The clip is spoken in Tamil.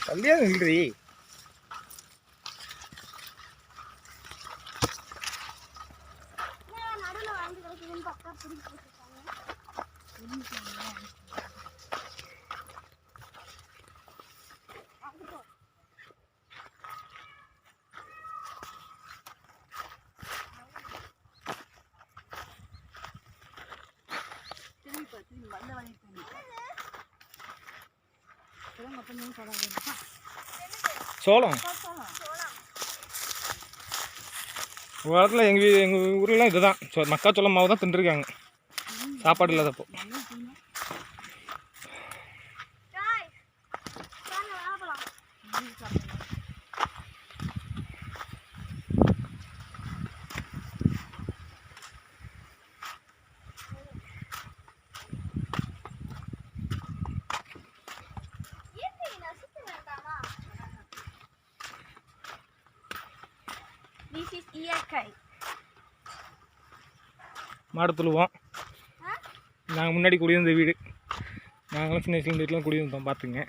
கல்யாணம் இல்லையே. சோளம் ஒரு காலத்தில் எங்கள் ஊர்லாம் இதுதான் மக்காச்சோளம் மாவு தான் தின்றுருக்காங்க சாப்பாடு இல்லாதப்போ. மாடு துழுவோம். நாங்கள் முன்னாடி குடியிருந்த வீடு, நாங்களாம் சின்ன வயசுல இந்த வீட்டில் குடியிருந்தோம் பார்த்துங்க.